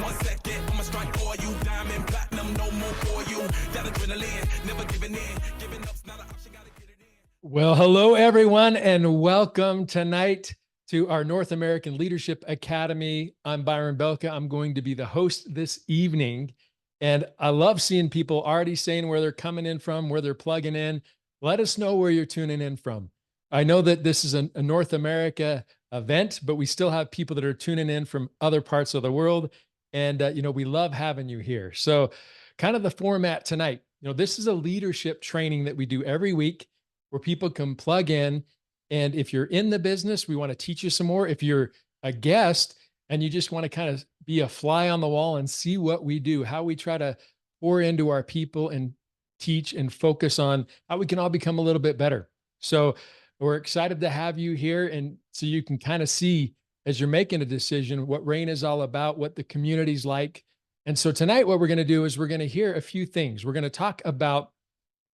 1 second, I'ma strike for you. Diamond, platinum, no more for you. That adrenaline, never giving in. Giving up's not an option, gotta get it in. Well, hello, everyone, and welcome tonight to our North American Leadership Academy. I'm Byron Belka. I'm going to be the host this evening. And I love seeing people already saying where they're coming in from, where they're plugging in. Let us know where you're tuning in from. I know that this is a North America event, but we still have people that are tuning in from other parts of the world. And, we love having you here. So kind of the format tonight, this is a leadership training that we do every week where people can plug in. And if you're in the business, we want to teach you some more. If you're a guest and you just want to kind of be a fly on the wall and see what we do, how we try to pour into our people and teach and focus on how we can all become a little bit better. So we're excited to have you here. And so you can kind of see as you're making a decision, what RAIN is all about, what the community's like. And so tonight, what we're going to do is we're going to hear a few things. We're going to talk about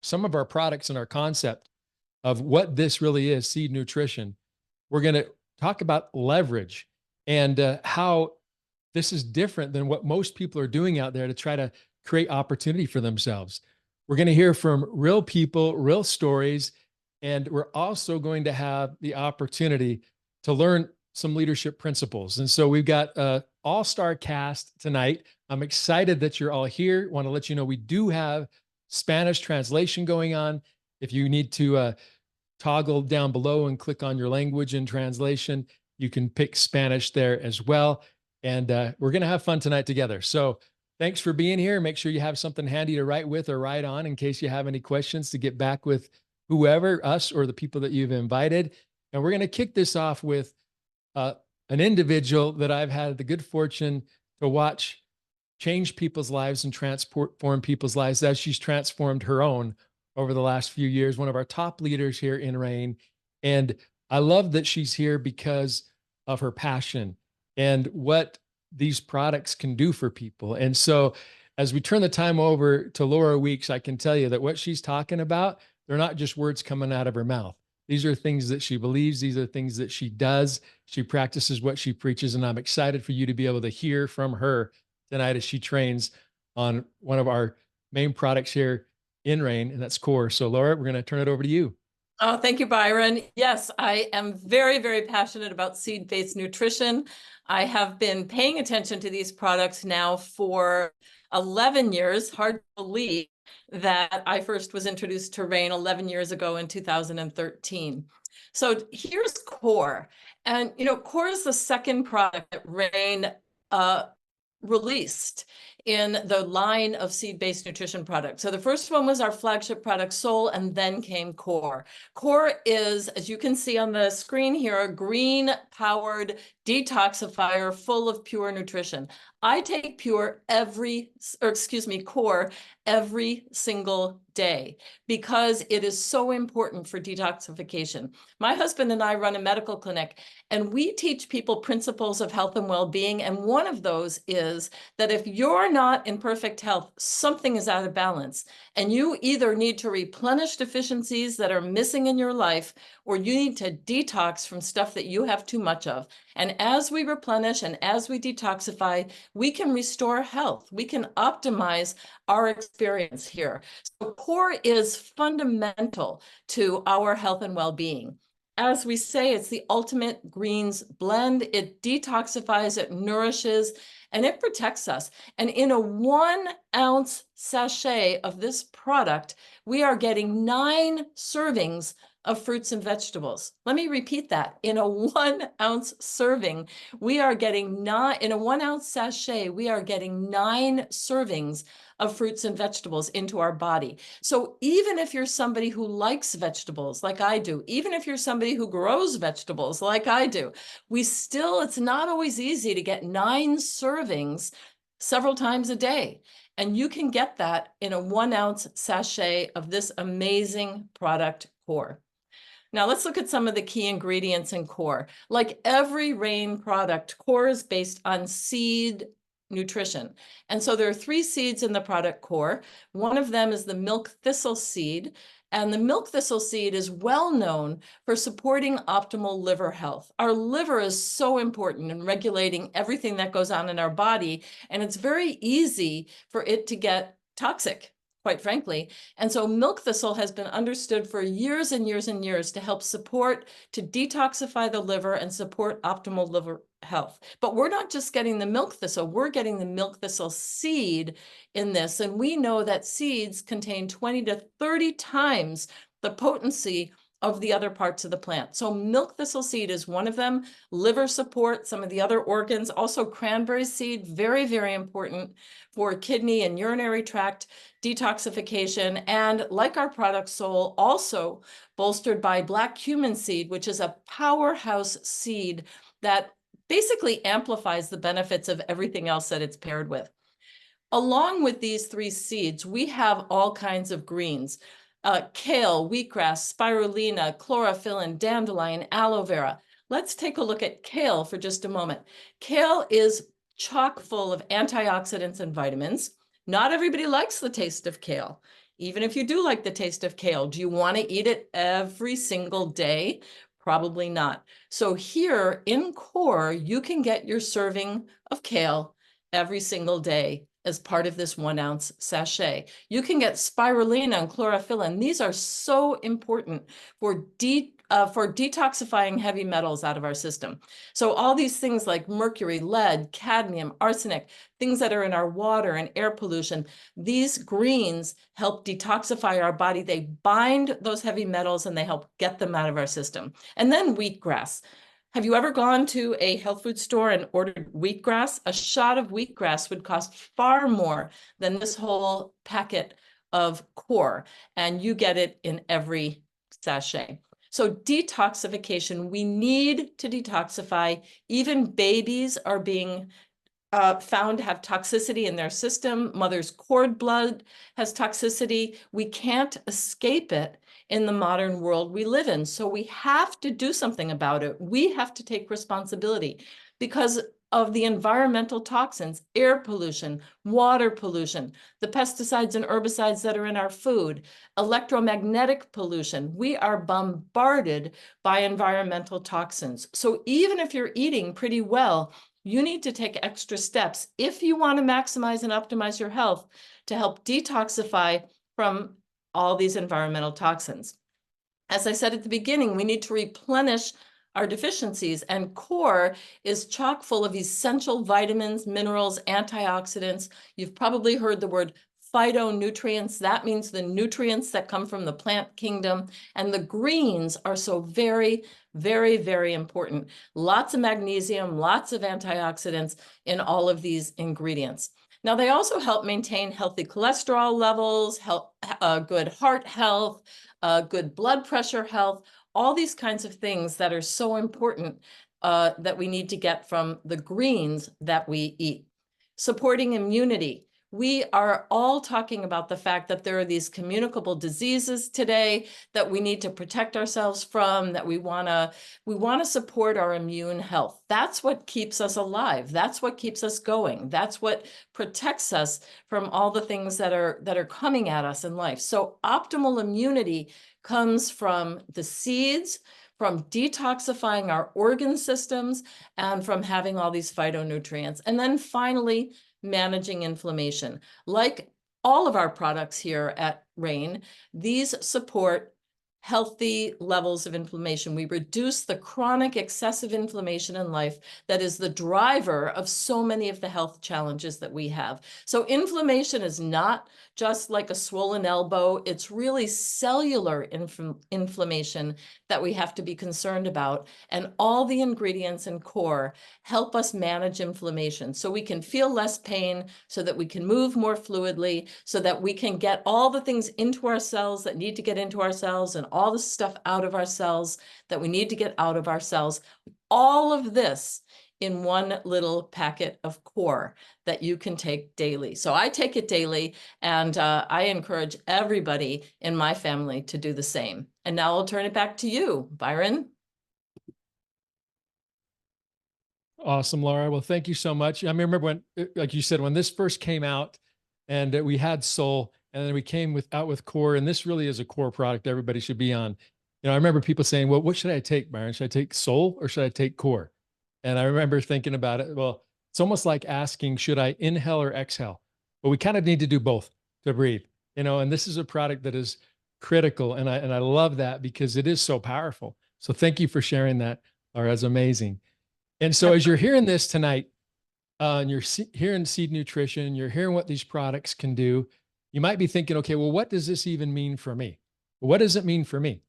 some of our products and our concept of what this really is, seed nutrition. We're going to talk about leverage and how this is different than what most people are doing out there to try to create opportunity for themselves. We're going to hear from real people, real stories, and we're also going to have the opportunity to learn some leadership principles. And so we've got an all-star cast tonight. I'm excited that you're all here. Want to let you know we do have Spanish translation going on. If you need to toggle down below and click on your language and translation, you can pick Spanish there as well. And we're going to have fun tonight together. So thanks for being here. Make sure you have something handy to write with or write on in case you have any questions to get back with whoever, us or the people that you've invited. And we're going to kick this off with an individual that I've had the good fortune to watch change people's lives and transform people's lives as she's transformed her own over the last few years, one of our top leaders here in RAIN. And I love that she's here because of her passion and what these products can do for people. And so as we turn the time over to Laura Weeks, I can tell you that what she's talking about, they're not just words coming out of her mouth. These are things that she believes. These are things that she does. She practices what she preaches. And I'm excited for you to be able to hear from her tonight as she trains on one of our main products here in RAIN, and that's core. So Laura, we're going to turn it over to you. Oh, thank you, Byron. Yes, I am very, very passionate about seed-based nutrition. I have been paying attention to these products now for 11 years. Hard to believe that I first was introduced to RAIN 11 years ago in 2013. So here's core. And, core is the second product that RAIN released in the line of seed-based nutrition products. So the first one was our flagship product, Soul, and then came Core. Core is, as you can see on the screen here, a green-powered detoxifier full of pure nutrition. I take Core every single day because it is so important for detoxification. My husband and I run a medical clinic, and we teach people principles of health and well-being. And one of those is that if you're not in perfect health, something is out of balance. And you either need to replenish deficiencies that are missing in your life, or you need to detox from stuff that you have too much of. And as we replenish and as we detoxify, we can restore health. We can optimize our experience here. So core is fundamental to our health and well-being. As we say, it's the ultimate greens blend. It detoxifies, it nourishes, and it protects us. And in a 1 ounce sachet of this product, we are getting 9 servings of fruits and vegetables. Let me repeat that. In a 1 ounce serving, we are getting in a 1 ounce sachet, we are getting 9 servings of fruits and vegetables into our body. So even if you're somebody who likes vegetables like I do, even if you're somebody who grows vegetables like I do, it's not always easy to get 9 servings several times a day. And you can get that in a 1 ounce sachet of this amazing product, Core. Now let's look at some of the key ingredients in Core. Like every RAIN product, Core is based on seed nutrition. And so there are 3 seeds in the product Core. One of them is the milk thistle seed. And the milk thistle seed is well known for supporting optimal liver health. Our liver is so important in regulating everything that goes on in our body, and it's very easy for it to get toxic, quite frankly. And so milk thistle has been understood for years and years and years to help support, to detoxify the liver and support optimal liver health. But we're not just getting the milk thistle, we're getting the milk thistle seed in this. And we know that seeds contain 20 to 30 times the potency of the other parts of the plant. So milk thistle seed is one of them. Liver support, some of the other organs, also cranberry seed, very, very important for kidney and urinary tract detoxification. And like our product Soul, also bolstered by black cumin seed, which is a powerhouse seed that basically amplifies the benefits of everything else that it's paired with. Along with these three seeds, we have all kinds of greens. Kale, wheatgrass, spirulina, chlorophyll, dandelion, aloe vera. Let's take a look at kale for just a moment. Kale is chock full of antioxidants and vitamins. Not everybody likes the taste of kale. Even if you do like the taste of kale, do you want to eat it every single day? Probably not. So here in Core, you can get your serving of kale every single day as part of this 1 ounce sachet. You can get spirulina and chlorophyll. These are so important for detoxifying heavy metals out of our system. So all these things like mercury, lead, cadmium, arsenic, things that are in our water and air pollution, these greens help detoxify our body. They bind those heavy metals and they help get them out of our system. And then wheatgrass. Have you ever gone to a health food store and ordered wheatgrass? A shot of wheatgrass would cost far more than this whole packet of Core, and you get it in every sachet. So detoxification, we need to detoxify. Even babies are being found to have toxicity in their system. Mother's cord blood has toxicity. We can't escape it in the modern world we live in. So we have to do something about it. We have to take responsibility because of the environmental toxins, air pollution, water pollution, the pesticides and herbicides that are in our food, electromagnetic pollution. We are bombarded by environmental toxins. So even if you're eating pretty well, you need to take extra steps if you want to maximize and optimize your health to help detoxify from all these environmental toxins. As I said at the beginning, we need to replenish our deficiencies, and Core is chock full of essential vitamins, minerals, antioxidants. You've probably heard the word phytonutrients. That means the nutrients that come from the plant kingdom. And the greens are so very, very, very important. Lots of magnesium, lots of antioxidants in all of these ingredients. Now, they also help maintain healthy cholesterol levels, help good heart health, good blood pressure health, all these kinds of things that are so important that we need to get from the greens that we eat. Supporting immunity. We are all talking about the fact that there are these communicable diseases today that we need to protect ourselves from, that we want to support our immune health. That's what keeps us alive. That's what keeps us going. That's what protects us from all the things that are coming at us in life. So optimal immunity comes from the seeds, from detoxifying our organ systems, and from having all these phytonutrients. And then finally, managing inflammation. Like all of our products here at Rain, these support healthy levels of inflammation. We reduce the chronic excessive inflammation in life that is the driver of so many of the health challenges that we have. So inflammation is not just like a swollen elbow. It's really cellular inflammation that we have to be concerned about. And all the ingredients in Core help us manage inflammation so we can feel less pain, so that we can move more fluidly, so that we can get all the things into our cells that need to get into our cells and all the stuff out of our cells that we need to get out of our cells. All of this in one little packet of Core that you can take daily. So I take it daily, and I encourage everybody in my family to do the same. And now I'll turn it back to you, Byron. Awesome, Laura. Well, thank you so much. I remember when, like you said, when this first came out and we had Soul, And then we came out with core, and this really is a core product everybody should be on. I remember people saying, well, what should I take, Byron? Should I take soul or should I take core? And I remember thinking about it. Well, it's almost like asking, should I inhale or exhale? But we kind of need to do both to breathe, and this is a product that is critical. And I love that because it is so powerful. So thank you for sharing that. Laura, that's amazing. And so as you're hearing this tonight, and you're hearing seed nutrition, you're hearing what these products can do, you might be thinking, okay, well, what does this even mean for me? What does it mean for me?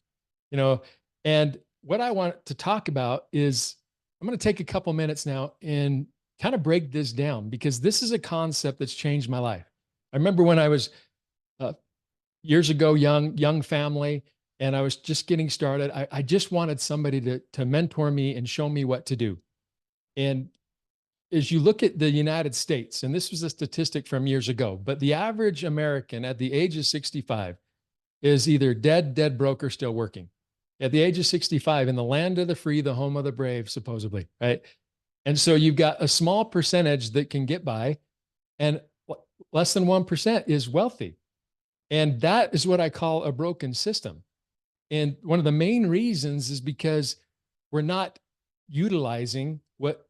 And what I want to talk about is I'm going to take a couple minutes now and kind of break this down, because this is a concept that's changed my life. I remember when I was years ago, young family, and I was just getting started. I just wanted somebody to mentor me and show me what to do. And as you look at the United States, and this was a statistic from years ago, but the average American at the age of 65 is either dead broke, or still working. At the age of 65, in the land of the free, the home of the brave, supposedly, right? And so you've got a small percentage that can get by, and less than 1% is wealthy. And that is what I call a broken system. And one of the main reasons is because we're not utilizing what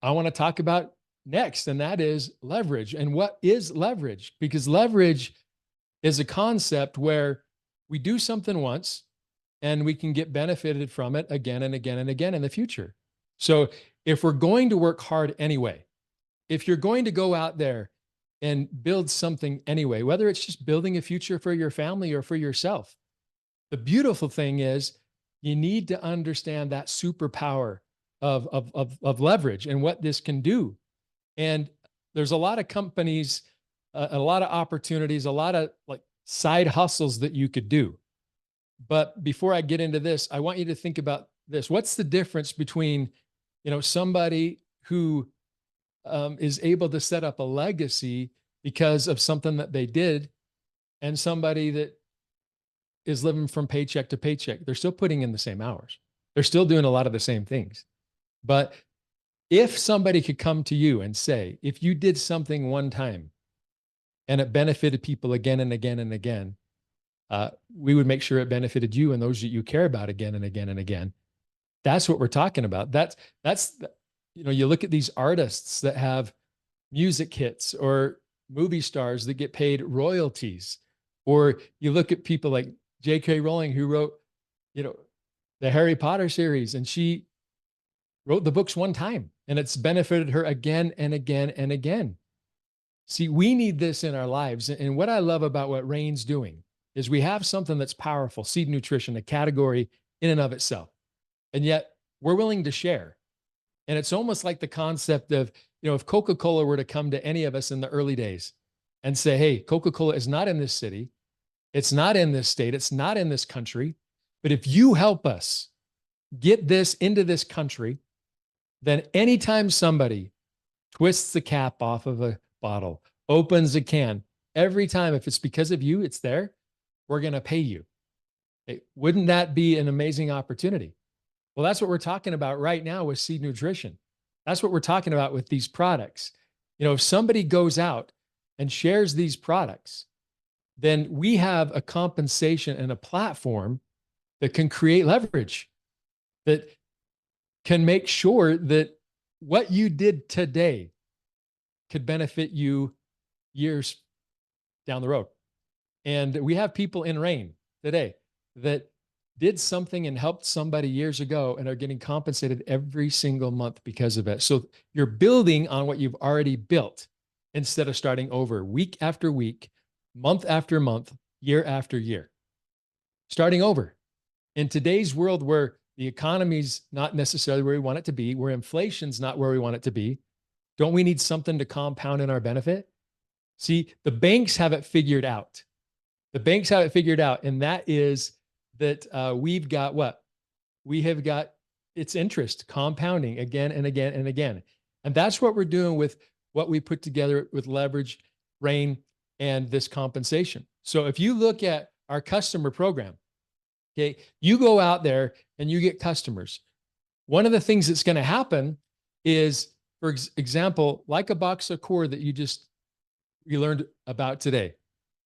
I want to talk about next, and that is leverage. And what is leverage? Because leverage is a concept where we do something once and we can get benefited from it again and again and again in the future. So if we're going to work hard anyway, if you're going to go out there and build something anyway, whether it's just building a future for your family or for yourself, the beautiful thing is you need to understand that superpower of leverage and what this can do. And there's a lot of companies, a lot of opportunities, a lot of like side hustles that you could do. But before I get into this, I want you to think about this. What's the difference between, somebody who is able to set up a legacy because of something that they did, and somebody that is living from paycheck to paycheck? They're still putting in the same hours. They're still doing a lot of the same things. But if somebody could come to you and say, if you did something one time and it benefited people again and again and again, we would make sure it benefited you and those that you care about again and again and again. That's what we're talking about. That's you look at these artists that have music hits, or movie stars that get paid royalties, or you look at people like J.K. Rowling, who wrote, the Harry Potter series, and she wrote the books one time and it's benefited her again and again and again. See, we need this in our lives. And what I love about what Rain's doing is we have something that's powerful, seed nutrition, a category in and of itself. And yet we're willing to share. And it's almost like the concept of, if Coca-Cola were to come to any of us in the early days and say, hey, Coca-Cola is not in this city, it's not in this state, it's not in this country, but if you help us get this into this country, then anytime somebody twists the cap off of a bottle, opens a can, every time, if it's because of you, it's there, we're going to pay you. Hey, wouldn't that be an amazing opportunity? Well, that's what we're talking about right now with seed nutrition. That's what we're talking about with these products. If somebody goes out and shares these products, then we have a compensation and a platform that can create leverage, that can make sure that what you did today could benefit you years down the road. And we have people in Rain today that did something and helped somebody years ago and are getting compensated every single month because of it. So you're building on what you've already built instead of starting over week after week, month after month, year after year. Starting over. In today's world where the economy's not necessarily where we want it to be, where inflation's not where we want it to be, don't we need something to compound in our benefit? See, the banks have it figured out. The banks have it figured out, and that is that we've got what? We have got its interest compounding again and again and again. And that's what we're doing with what we put together with Leverage, Rain, and this compensation. So if you look at our customer program, okay, you go out there and you get customers. One of the things that's going to happen is, for example, like a box of core that you learned about today.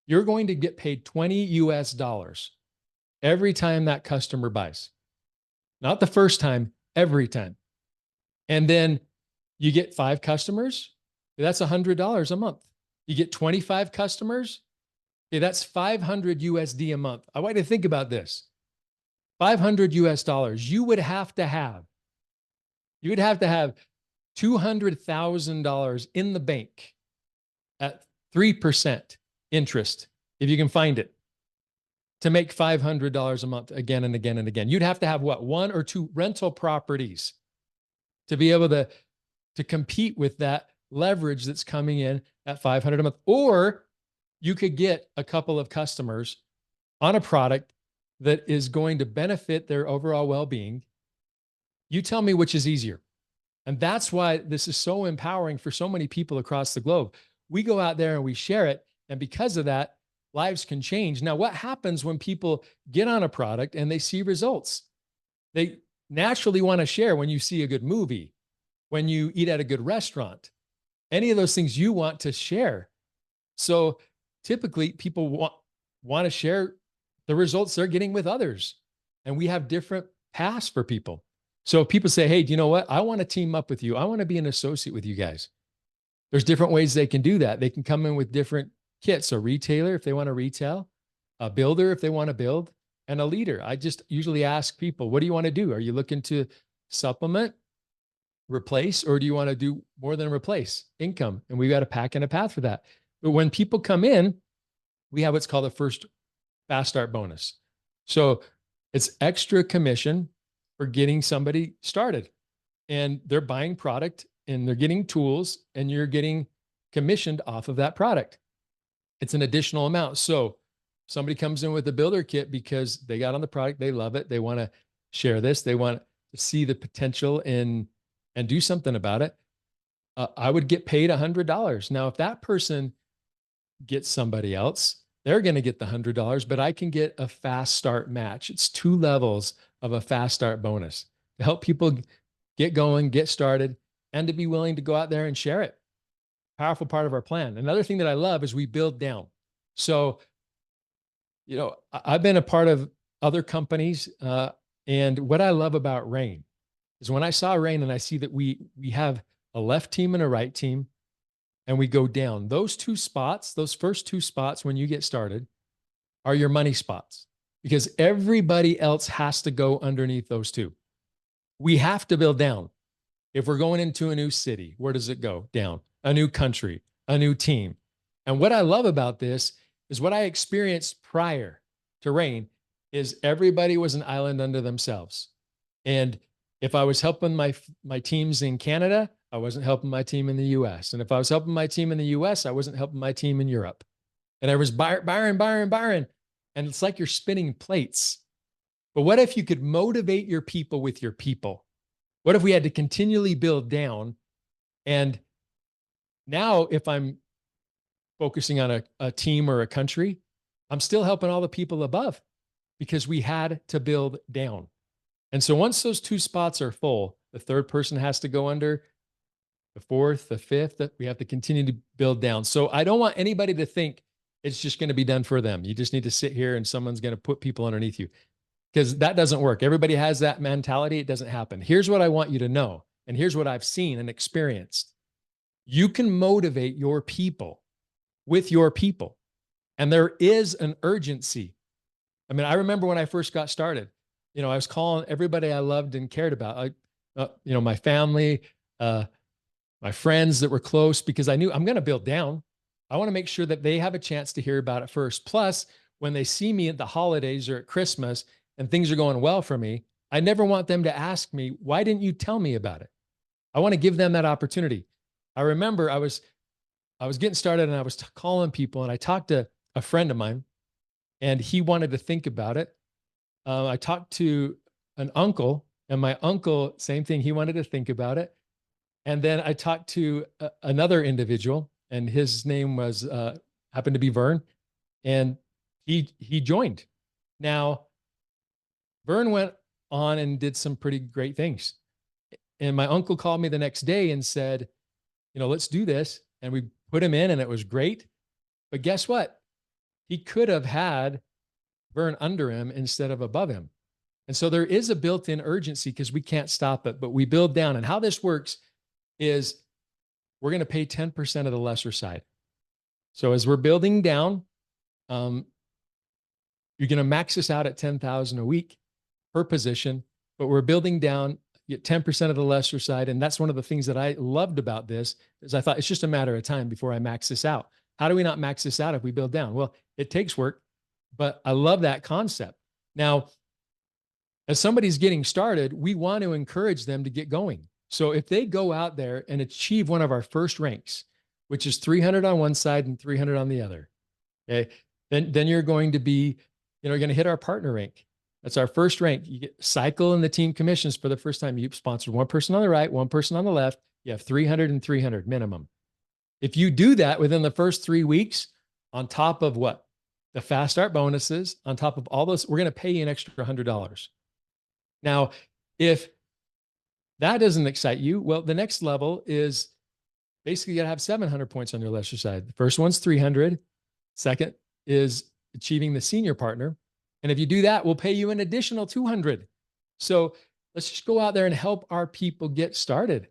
you're going to get paid 20 US dollars every time that customer buys. Not the first time, every time. And then you get 5 customers, that's $100 a month. You get 25 customers, okay, that's 500 USD a month. I want you to think about this. 500 US dollars. You would have to have $200,000 in the bank at 3% interest, if you can find it, to make $500 a month again and again and again. You'd have to have what, 1 or 2 rental properties to be able to compete with that leverage that's coming in at 500 a month. Or you could get a couple of customers on a product that is going to benefit their overall well-being. You tell me which is easier. And that's why this is so empowering for so many people across the globe. We go out there and we share it. And because of that, lives can change. Now, what happens when people get on a product and they see results? They naturally want to share. When you see a good movie, when you eat at a good restaurant, any of those things you want to share. So typically people want to share the results they're getting with others. And we have different paths for people. So if people say, hey, do you know what? I want to team up with you. I want to be an associate with you guys. There's different ways they can do that. They can come in with different kits. A retailer, if they want to retail, a builder, if they want to build, and a leader. I just usually ask people, what do you want to do? Are you looking to supplement, replace, or do you want to do more than replace income? And we've got a pack and a path for that. But when people come in, we have what's called a first fast start bonus. So it's extra commission for getting somebody started, and they're buying product and they're getting tools and you're getting commissioned off of that product. It's an additional amount. So somebody comes in with a builder kit because they got on the product, they love it, they want to share this, they want to see the potential in and do something about it. I would get paid $100. Now, if that person gets somebody else, they're going to get the $100, but I can get a fast start match. It's 2 levels of a fast start bonus to help people get going, get started, and to be willing to go out there and share it. Powerful part of our plan. Another thing that I love is we build down. So, I've been a part of other companies, and what I love about Rain is when I saw Rain and I see that we have a left team and a right team, and we go down. Those 2 spots, those first 2 spots when you get started are your money spots, because everybody else has to go underneath those 2. We have to build down. If we're going into a new city, where does it go? Down. A new country, a new team. And what I love about this is what I experienced prior to Rain is everybody was an island unto themselves. And if I was helping my teams in Canada, I wasn't helping my team in the US. And if I was helping my team in the US, I wasn't helping my team in Europe. And I was Byron. And it's like you're spinning plates. But what if you could motivate your people with your people? What if we had to continually build down? And now if I'm focusing on a team or a country, I'm still helping all the people above because we had to build down. And so once those 2 spots are full, the 3rd person has to go under, the 4th, the 5th, that we have to continue to build down. So I don't want anybody to think it's just going to be done for them. You just need to sit here and someone's going to put people underneath you, because that doesn't work. Everybody has that mentality. It doesn't happen. Here's what I want you to know. And here's what I've seen and experienced. You can motivate your people with your people. And there is an urgency. I mean, I remember when I first got started, I was calling everybody I loved and cared about, my family, my friends that were close, because I knew I'm going to build down. I want to make sure that they have a chance to hear about it first. Plus, when they see me at the holidays or at Christmas and things are going well for me, I never want them to ask me, why didn't you tell me about it? I want to give them that opportunity. I remember I was getting started and I was calling people, and I talked to a friend of mine and he wanted to think about it. I talked to an uncle, and my uncle, same thing. He wanted to think about it. And then I talked to another individual, and his name was, happened to be Vern, and he joined. Now, Vern went on and did some pretty great things. And my uncle called me the next day and said, let's do this. And we put him in and it was great. But guess what? he could have had Vern under him instead of above him. And so there is a built-in urgency because we can't stop it, but we build down. And how this works is we're going to pay 10% of the lesser side. So as we're building down, you're going to max this out at 10,000 a week per position, but we're building down, get 10% of the lesser side. And that's one of the things that I loved about this is I thought it's just a matter of time before I max this out. How do we not max this out if we build down? Well, it takes work, but I love that concept. Now, as somebody's getting started, we want to encourage them to get going. So if they go out there and achieve one of our first ranks, which is 300 on one side and 300 on the other, okay, then you're going to be, you're going to hit our partner rank. That's our first rank. You get cycle in the team commissions for the first time. You sponsored one person on the right, one person on the left. You have 300 and 300 minimum. If you do that within the first 3 weeks, on top of what? The fast start bonuses, on top of all those, we're going to pay you an extra $100. Now, if that doesn't excite you, well, the next level is basically you got to have 700 points on your lesser side. The first one's 300. Second is achieving the senior partner. And if you do that, we'll pay you an additional 200. So let's just go out there and help our people get started.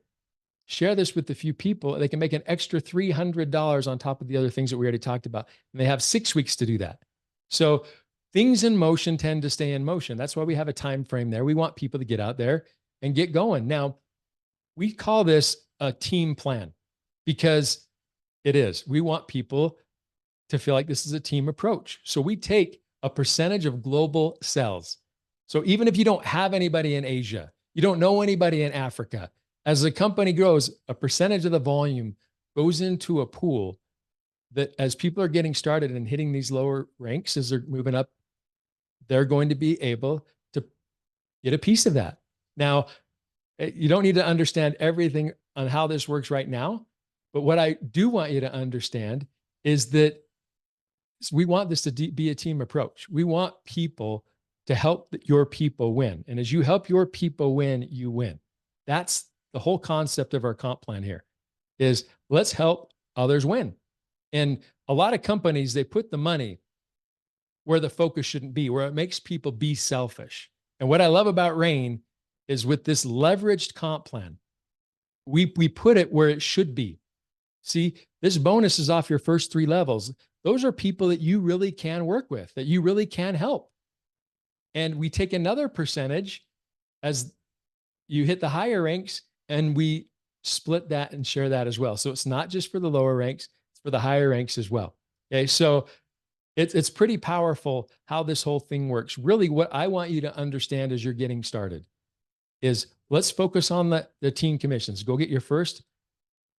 Share this with a few people. They can make an extra $300 on top of the other things that we already talked about. And they have 6 weeks to do that. So things in motion tend to stay in motion. That's why we have a time frame there. We want people to get out there and get going. Now, we call this a team plan because it is. We want people to feel like this is a team approach. So we take a percentage of global sales. So even if you don't have anybody in Asia, you don't know anybody in Africa, as the company grows, a percentage of the volume goes into a pool that as people are getting started and hitting these lower ranks, as they're moving up, they're going to be able to get a piece of that. Now, you don't need to understand everything on how this works right now, but what I do want you to understand is that we want this to be a team approach. We want people to help your people win. And as you help your people win, you win. That's the whole concept of our comp plan here is let's help others win. And a lot of companies, they put the money where the focus shouldn't be, where it makes people be selfish. And what I love about Rain is with this leveraged comp plan, we put it where it should be. See, this bonus is off your first 3 levels. Those are people that you really can work with, that you really can help. And we take another percentage as you hit the higher ranks and we split that and share that as well. So it's not just for the lower ranks, it's for the higher ranks as well. Okay. So it's pretty powerful how this whole thing works. Really what I want you to understand as you're getting started is let's focus on the team commissions. Go get your first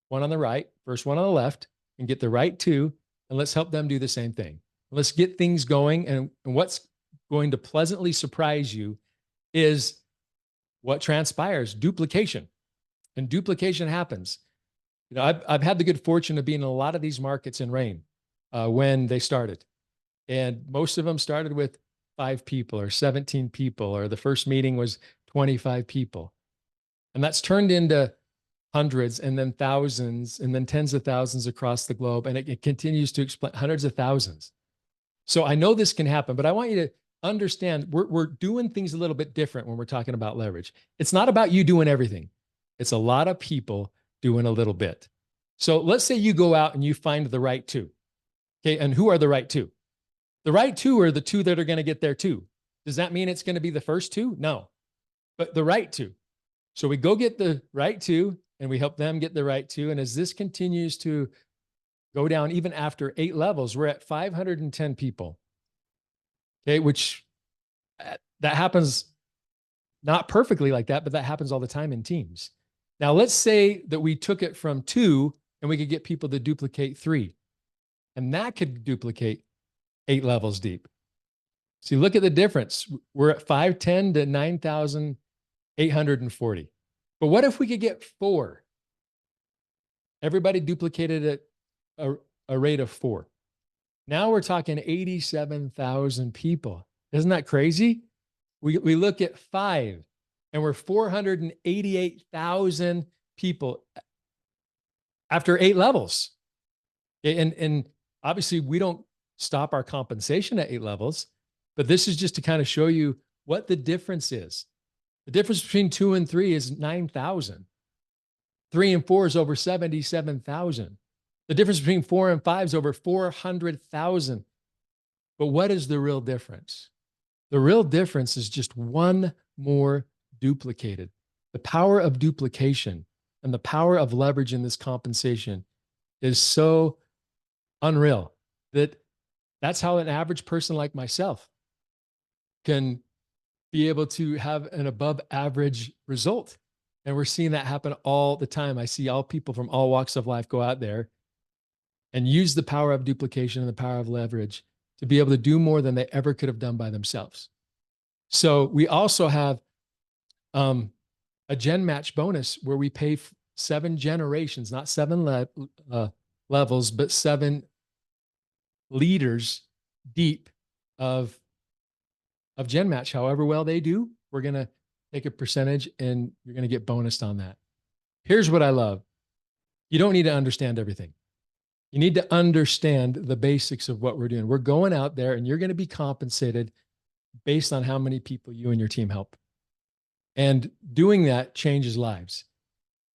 one on the right, first one on the left, and get the right 2. And let's help them do the same thing. Let's get things going. And what's going to pleasantly surprise you is what transpires: duplication. And duplication happens. I've had the good fortune of being in a lot of these markets in Rain when they started. And most of them started with 5 people or 17 people, or the first meeting was 25 people. And that's turned into hundreds and then thousands and then tens of thousands across the globe. And it continues to explain hundreds of thousands. So I know this can happen, but I want you to understand we're doing things a little bit different when we're talking about leverage. It's not about you doing everything. It's a lot of people doing a little bit. So let's say you go out and you find the right 2. Okay. And who are the right 2? The right 2 are the 2 that are going to get there too. Does that mean it's going to be the first 2? No, but the right 2. So we go get the right 2 and we help them get the right 2. And as this continues to go down, even after 8 levels, we're at 510 people. Okay. Which that happens not perfectly like that, but that happens all the time in teams. Now, let's say that we took it from 2 and we could get people to duplicate 3, and that could duplicate 8 levels deep. See, look at the difference. We're at 510 to 9,840. But what if we could get 4? Everybody duplicated at a rate of 4. Now we're talking 87,000 people. Isn't that crazy? We look at 5 and we're 488,000 people after 8 levels. And obviously we don't stop our compensation at 8 levels, but this is just to kind of show you what the difference is. The difference between 2 and 3 is 9,000. 3 and 4 is over 77,000. The difference between 4 and 5 is over 400,000. But what is the real difference? The real difference is just one more duplicated. The power of duplication and the power of leverage in this compensation is so unreal that that's how an average person like myself can be able to have an above average result. And we're seeing that happen all the time. I see all people from all walks of life go out there and use the power of duplication and the power of leverage to be able to do more than they ever could have done by themselves. So we also have a gen match bonus where we pay 7 generations, not 7 levels, but 7 leaders deep of gen match. However well they do, we're going to take a percentage and you're going to get bonused on that. Here's what I love. You don't need to understand everything. You need to understand the basics of what we're doing. We're going out there and you're going to be compensated based on how many people you and your team help. And doing that changes lives.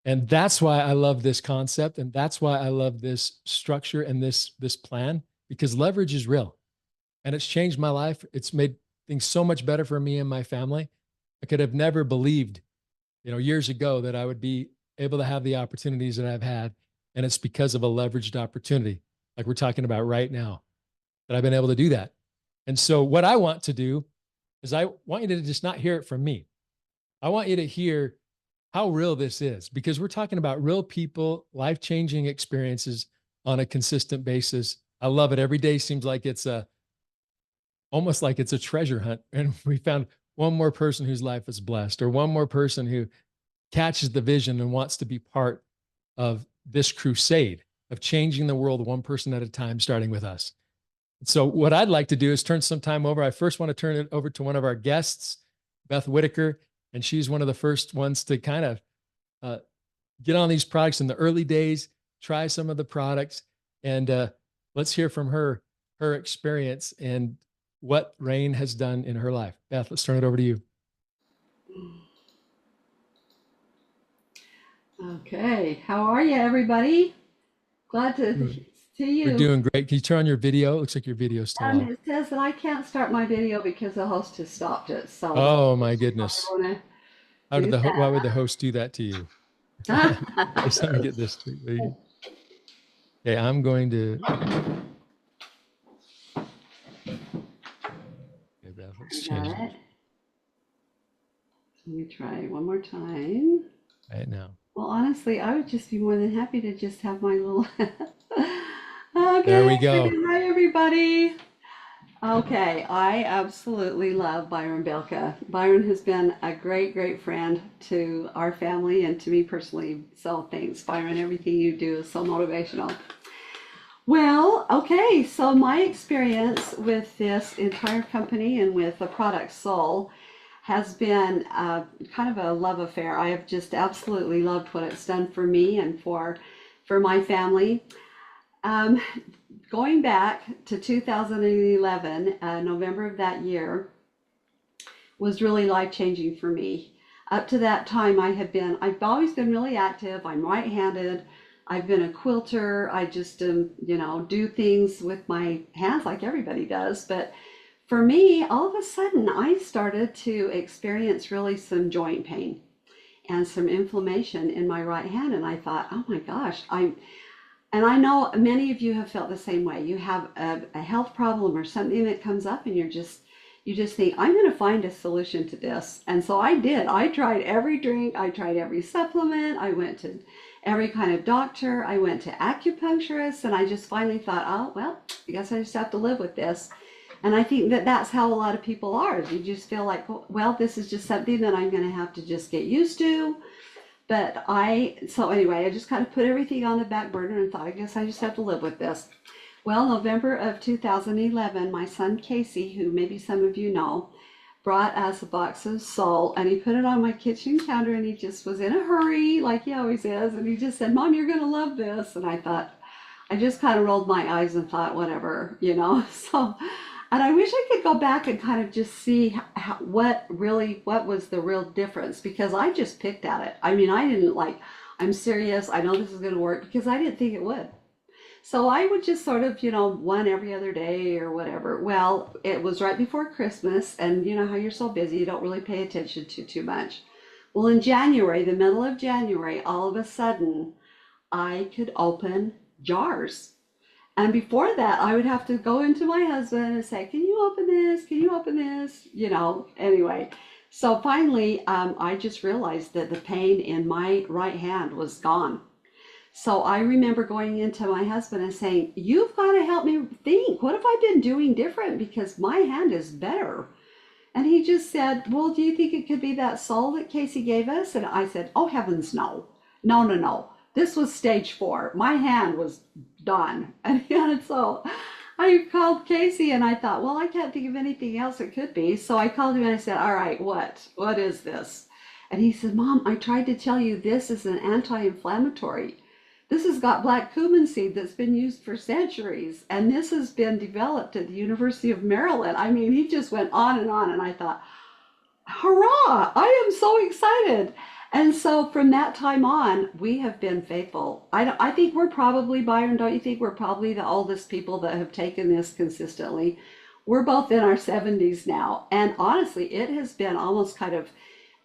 And that's why I love this concept. And that's why I love this structure and this plan, because leverage is real and it's changed my life. It's made things so much better for me and my family. I could have never believed, years ago that I would be able to have the opportunities that I've had. And it's because of a leveraged opportunity, like we're talking about right now, that I've been able to do that. And so what I want to do is I want you to just not hear it from me. I want you to hear how real this is, because we're talking about real people, life-changing experiences on a consistent basis. I love it. Every day seems like it's almost like it's a treasure hunt. And we found one more person whose life is blessed, or one more person who catches the vision and wants to be part of this crusade of changing the world one person at a time, starting with us. So what I'd like to do is turn some time over. I first want to turn it over to one of our guests, Beth Whitaker, and she's one of the first ones to kind of get on these products in the early days, try some of the products, and let's hear from her experience and what Rain has done in her life. Beth, let's turn it over to you. Okay, how are you, everybody? Glad to see you. You're doing great. Can you turn on your video? It looks like your video is still on. It says that I can't start my video because the host has stopped it. So oh my goodness! Why would the host do that to you? Let me get this. Okay, I'm going to. Okay, Beth, let's change it. Let me try one more time. Right now. Well, honestly, I would just be more than happy to just have my little. Okay, there we go. Hi, everybody. Okay, I absolutely love Byron Belka. Byron has been a great, great friend to our family and to me personally. So thanks, Byron. Everything you do is so motivational. Well, okay, so my experience with this entire company and with the product Soul has been kind of a love affair. I have just absolutely loved what it's done for me and for my family. Going back to 2011, November of that year, was really life-changing for me. Up to that time, I've always been really active. I'm right-handed. I've been a quilter. I just, do things with my hands like everybody does. But for me, all of a sudden, I started to experience really some joint pain and some inflammation in my right hand. And I thought, oh my gosh, and I know many of you have felt the same way. You have a health problem or something that comes up and you just think, I'm going to find a solution to this. And so I did. I tried every drink. I tried every supplement. I went to every kind of doctor. I went to acupuncturists, and I just finally thought, oh, well, I guess I just have to live with this. And I think that that's how a lot of people are. You just feel like, well, this is just something that I'm going to have to just get used to. So anyway, I just kind of put everything on the back burner and thought, I guess I just have to live with this. Well, November of 2011, my son Casey, who maybe some of you know, brought us a box of Soul, and he put it on my kitchen counter, and he just was in a hurry, like he always is, and he just said, Mom, you're going to love this. And I thought, I just kind of rolled my eyes and thought, whatever, you know. So, and I wish I could go back and kind of just see what was the real difference, because I just picked at it. I mean, I didn't like, I'm serious, I know this is going to work, because I didn't think it would. So I would just sort of, one every other day or whatever. Well, it was right before Christmas, and you know how you're so busy, you don't really pay attention to too much. Well, in January, the middle of January, all of a sudden, I could open jars. And before that, I would have to go into my husband and say, "Can you open this? Can you open this?" Anyway. So finally, I just realized that the pain in my right hand was gone. So I remember going into my husband and saying, "You've got to help me think. What have I been doing different? Because my hand is better." And he just said, "Well, do you think it could be that soul that Casey gave us?" And I said, "Oh, heavens, no. No, no, no. This was stage 4. My hand was done." And so I called Casey and I thought, well, I can't think of anything else it could be. So I called him and I said, "All right, what? What is this?" And he said, "Mom, I tried to tell you this is an anti-inflammatory. This has got black cumin seed that's been used for centuries, and this has been developed at the University of Maryland." I mean, he just went on, and I thought, hurrah, I am so excited. And so from that time on, we have been faithful. I think we're probably, Byron, don't you think we're probably the oldest people that have taken this consistently? We're both in our 70s now. And honestly, it has been almost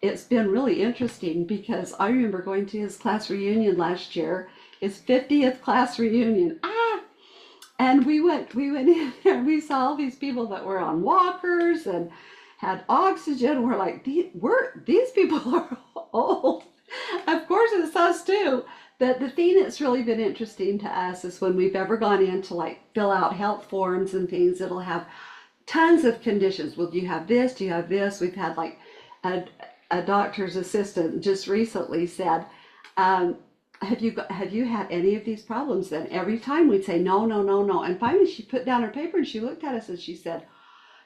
it's been really interesting, because I remember going to his class reunion last year, his 50th class reunion. And we went in there and we saw all these people that were on walkers and had oxygen. We're like, these people are old. Of course, it's us too. But the thing that's really been interesting to us is when we've ever gone in to like fill out health forms and things, it'll have tons of conditions. Well, do you have this? Do you have this? We've had like a doctor's assistant just recently said, have you had any of these problems? And every time we'd say, no, no, no, no. And finally she put down her paper and she looked at us and she said,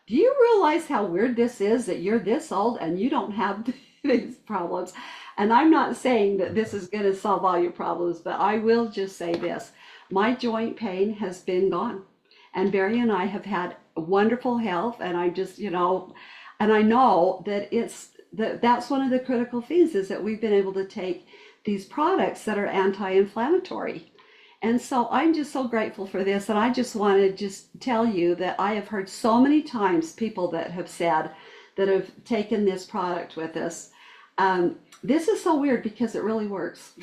"Do you realize how weird this is, that you're this old and you don't have these problems?" And I'm not saying that this is going to solve all your problems, but I will just say this. My joint pain has been gone. And Barry and I have had wonderful health. And I just, and I know that that's one of the critical things, is that we've been able to take these products that are anti-inflammatory. And so I'm just so grateful for this. And I just want to just tell you that I have heard so many times people that have said, that have taken this product with us, this is so weird because it really works.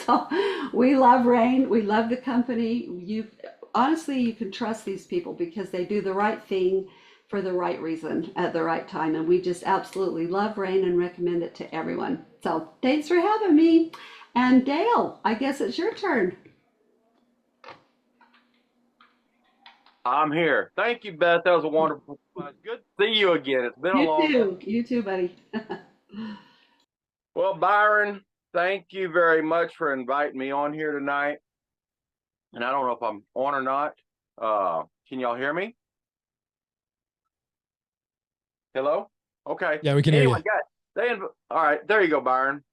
So we love Rain. We love the company. Honestly, you can trust these people because they do the right thing for the right reason at the right time. And we just absolutely love Rain and recommend it to everyone. So thanks for having me. And Dale, I guess it's your turn. I'm here. Thank you, Beth. That was a wonderful. Good to see you again. It's been a long time. You too, buddy. Well, Byron, thank you very much for inviting me on here tonight. And I don't know if I'm on or not. Can y'all hear me? Hello? Okay. Yeah, we can hear you. All right, there you go, Byron.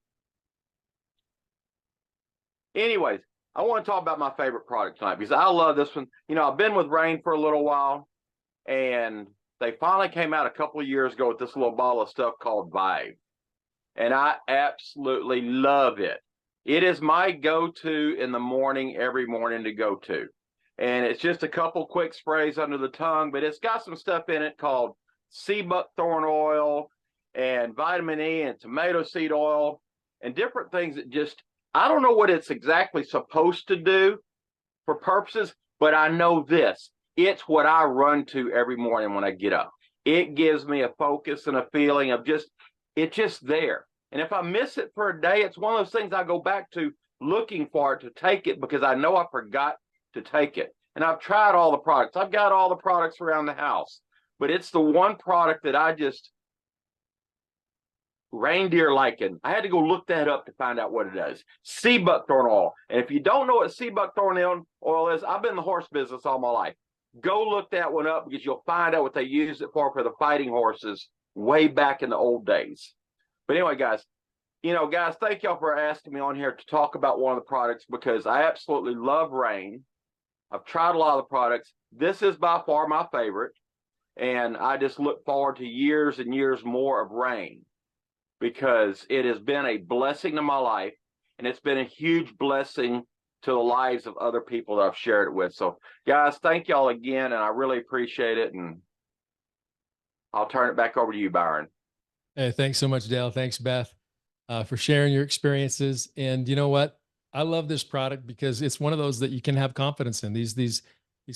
Anyways, I want to talk about my favorite product tonight because I love this one. I've been with Rain for a little while, and they finally came out a couple of years ago with this little bottle of stuff called Vibe. And I absolutely love it. It is my go-to in the morning, every morning to go to. And it's just a couple quick sprays under the tongue, but it's got some stuff in it called sea buckthorn oil and vitamin E and tomato seed oil and different things that just, I don't know what it's exactly supposed to do for purposes, but I know this. It's what I run to every morning when I get up. It gives me a focus and a feeling of it's just there. And if I miss it for a day, it's one of those things I go back to looking for it to take it because I know I forgot to take it. And I've tried all the products. I've got all the products around the house, but it's the one product that I just reindeer lichen. I had to go look that up to find out what it is. Sea buckthorn oil. And if you don't know what sea buckthorn oil is, I've been in the horse business all my life. Go look that one up because you'll find out what they used it for the fighting horses way back in the old days. But anyway, guys, thank y'all for asking me on here to talk about one of the products because I absolutely love Rain. I've tried a lot of the products. This is by far my favorite. And I just look forward to years and years more of Rain, because it has been a blessing to my life, and it's been a huge blessing to the lives of other people that I've shared it with. So guys, thank y'all again, and I really appreciate it. And I'll turn it back over to you, Byron. Hey, thanks so much, Dale. Thanks, Beth, for sharing your experiences. And you know what? I love this product because it's one of those that you can have confidence in, these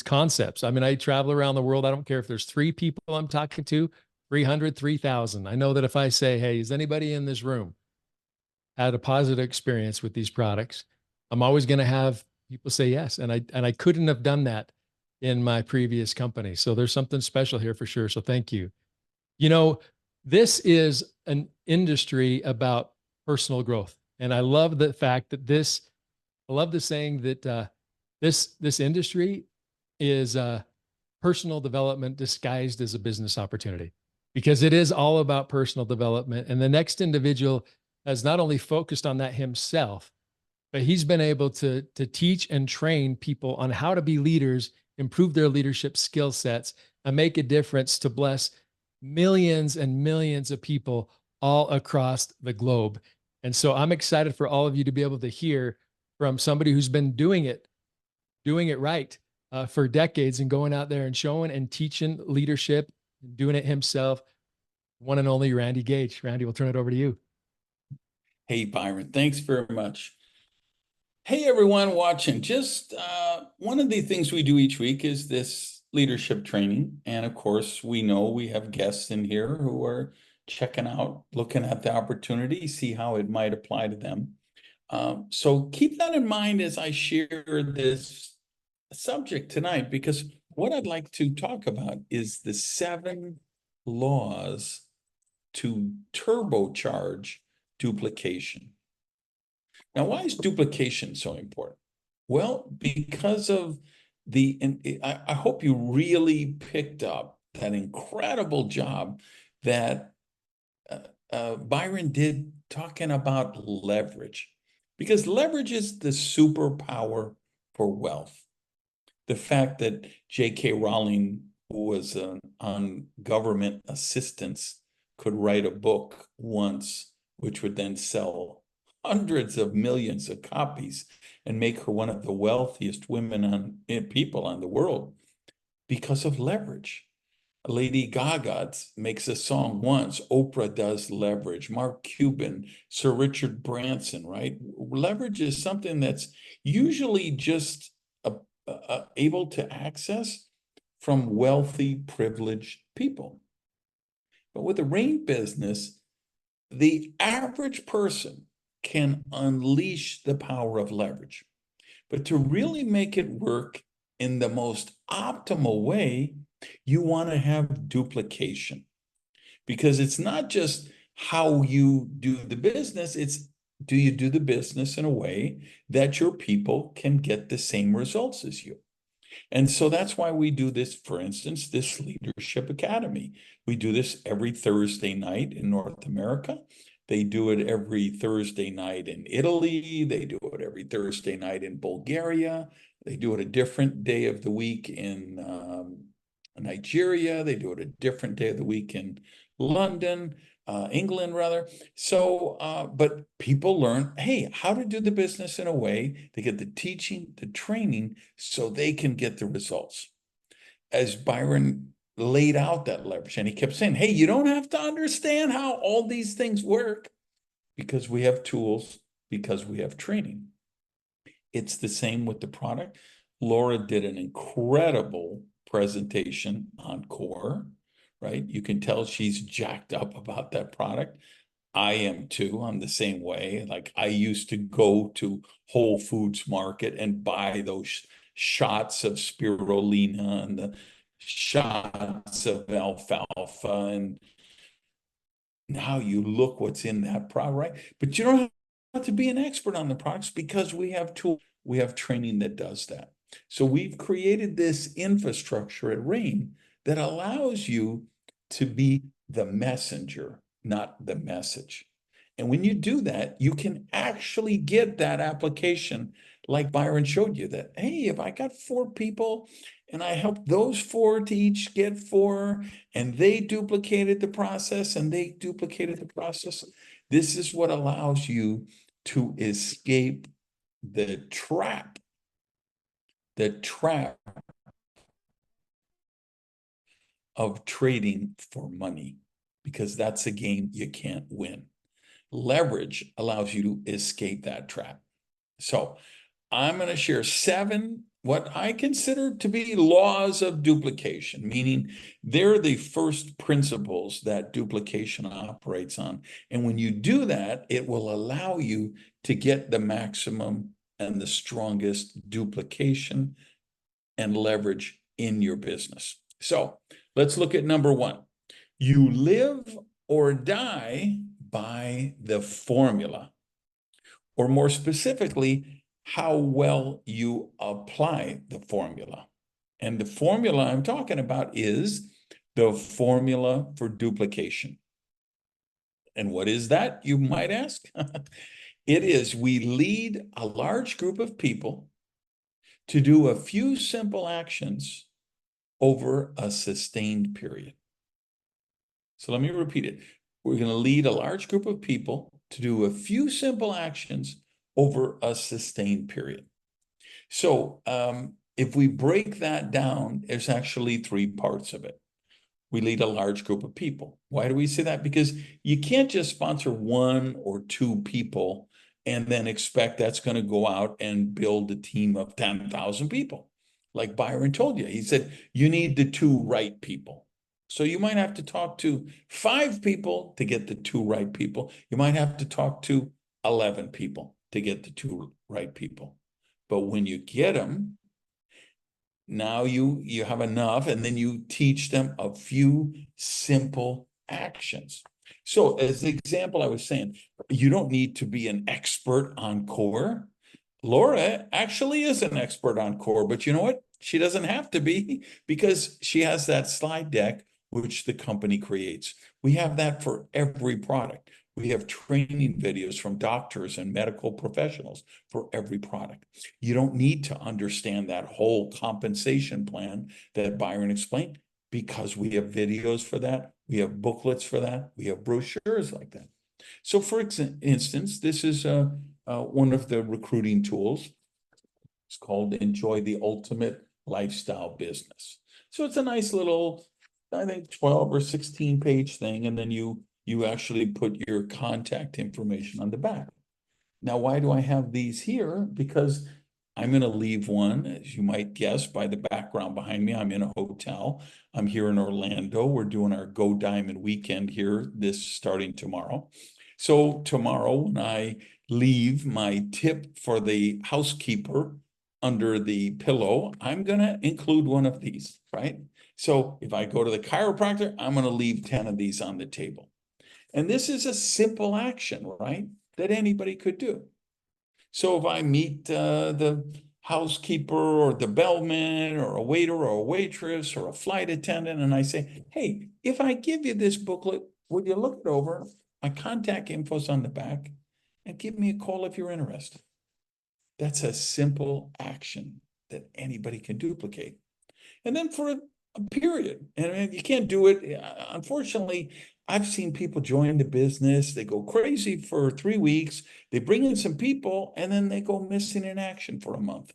concepts. I mean, I travel around the world. I don't care if there's 3 people I'm talking to, 300, 3,000. I know that if I say, hey, is anybody in this room had a positive experience with these products? I'm always going to have people say yes. And I couldn't have done that in my previous company. So there's something special here for sure. So thank you. You know, this is an industry about personal growth. And I love the fact that I love the saying that this industry is personal development disguised as a business opportunity, because it is all about personal development. And the next individual has not only focused on that himself, but he's been able to teach and train people on how to be leaders, improve their leadership skill sets, and make a difference to bless millions and millions of people all across the globe. And so I'm excited for all of you to be able to hear from somebody who's been doing it right for decades, and going out there and showing and teaching leadership, doing it himself, one and only Randy Gage. Randy, we'll turn it over to you. Hey, Byron, thanks very much. Hey, everyone watching. Just one of the things we do each week is this leadership training. And of course, we know we have guests in here who are checking out, looking at the opportunity, see how it might apply to them. So keep that in mind as I share this subject tonight, because what I'd like to talk about is the 7 laws to turbocharge duplication. Now, why is duplication so important? Well, because of I hope you really picked up that incredible job that Byron did talking about leverage, because leverage is the superpower for wealth. The fact that J.K. Rowling, who was on government assistance, could write a book once, which would then sell hundreds of millions of copies and make her one of the wealthiest people on the world, because of leverage. Lady Gaga makes a song once. Oprah does leverage. Mark Cuban, Sir Richard Branson, right? Leverage is something that's usually just able to access from wealthy, privileged people. But with the RAIN business, the average person can unleash the power of leverage. But to really make it work in the most optimal way, you want to have duplication, because it's not just how you do the business, it's do you do the business in a way that your people can get the same results as you? And so that's why we do this, for instance, this Leadership Academy. We do this every Thursday night in North America. They do it every Thursday night in Italy. They do it every Thursday night in Bulgaria. They do it a different day of the week in Nigeria. They do it a different day of the week in London, England, rather. So, but people learn, hey, how to do the business in a way to get the teaching, the training, so they can get the results. As Byron laid out that leverage, and he kept saying, hey, you don't have to understand how all these things work, because we have tools, because we have training. It's the same with the product. Laura did an incredible presentation on Core, right? You can tell she's jacked up about that product. I am too. I'm the same way. Like, I used to go to Whole Foods Market and buy those shots of spirulina and the shots of alfalfa, and now you look what's in that product, right? But you don't have to be an expert on the products, because we have tools, we have training that does that. So we've created this infrastructure at RAIN that allows you to be the messenger, not the message. And when you do that, you can actually get that application like Byron showed you that, hey, if I got 4 people and I helped those 4 to each get 4, and they duplicated the process and they duplicated the process, this is what allows you to escape the trap of trading for money, because that's a game you can't win. Leverage allows you to escape that trap. So I'm going to share 7 what I consider to be laws of duplication, meaning they're the first principles that duplication operates on. And when you do that, it will allow you to get the maximum and the strongest duplication and leverage in your business. So let's look at number 1. You live or die by the formula, or more specifically, how well you apply the formula. And the formula I'm talking about is the formula for duplication. And what is that, you might ask? It is, we lead a large group of people to do a few simple actions over a sustained period. So let me repeat it. We're going to lead a large group of people to do a few simple actions over a sustained period. So if we break that down, there's actually 3 parts of it. We lead a large group of people. Why do we say that? Because you can't just sponsor 1 or 2 people and then expect that's going to go out and build a team of 10,000 people. Like Byron told you, he said, you need the 2 right people. So you might have to talk to 5 people to get the 2 right people. You might have to talk to 11 people to get the 2 right people. But when you get them, now you have enough, and then you teach them a few simple actions. So as the example I was saying, you don't need to be an expert on core. Laura actually is an expert on core, but you know what? She doesn't have to be, because she has that slide deck which the company creates. We have that for every product. We have training videos from doctors and medical professionals for every product. You don't need to understand that whole compensation plan that Byron explained, because we have videos for that. We have booklets for that. We have brochures like that. So for instance, this is one of the recruiting tools. It's called Enjoy the Ultimate Lifestyle Business. So it's a nice little, I think, 12 or 16 page thing. And then you actually put your contact information on the back. Now, why do I have these here? Because I'm going to leave one, as you might guess by the background behind me. I'm in a hotel. I'm here in Orlando. We're doing our Go Diamond weekend here, starting tomorrow. So tomorrow, when I leave my tip for the housekeeper under the pillow, I'm going to include one of these, right? So if I go to the chiropractor, I'm going to leave 10 of these on the table. And this is a simple action, right, that anybody could do. So if I meet the housekeeper or the bellman or a waiter or a waitress or a flight attendant, and I say, hey, if I give you this booklet, would you look it over? My contact info's on the back, and give me a call if you're interested. That's a simple action that anybody can duplicate. And then for a period, and you can't do it. Unfortunately, I've seen people join the business. They go crazy for 3 weeks. They bring in some people, and then they go missing in action for a month.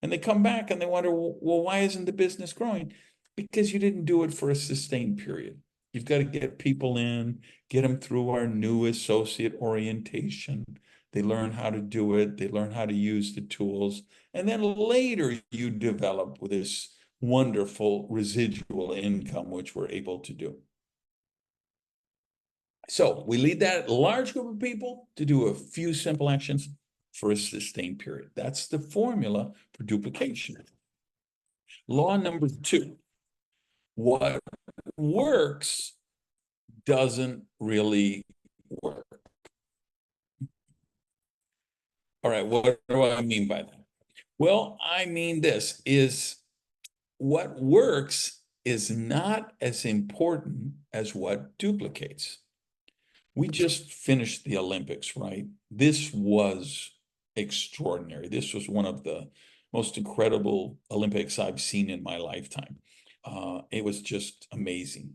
And they come back and they wonder, well, why isn't the business growing? Because you didn't do it for a sustained period. You've got to get people in, get them through our new associate orientation. They learn how to do it. They learn how to use the tools. And then later you develop with this wonderful residual income, which we're able to do. So we lead that large group of people to do a few simple actions for a sustained period. That's the formula for duplication. Law number 2, what works doesn't really work. All right, what do I mean by that? Well, I mean this is what works is not as important as what duplicates. We just finished the Olympics, right? This was extraordinary. This was one of the most incredible Olympics I've seen in my lifetime. It was just amazing.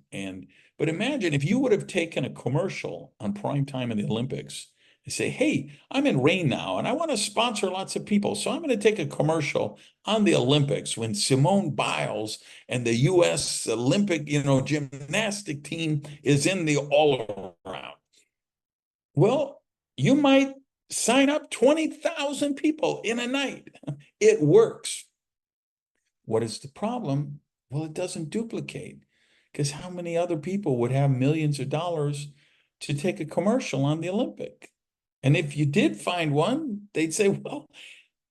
But imagine if you would have taken a commercial on prime time in the Olympics and say, hey, I'm in Rain now and I want to sponsor lots of people. So I'm going to take a commercial on the Olympics when Simone Biles and the US Olympic, gymnastic team is in the all around. Well, you might sign up 20,000 people in a night. It works. What is the problem? Well, it doesn't duplicate, because how many other people would have millions of dollars to take a commercial on the Olympic? And if you did find one, they'd say, well,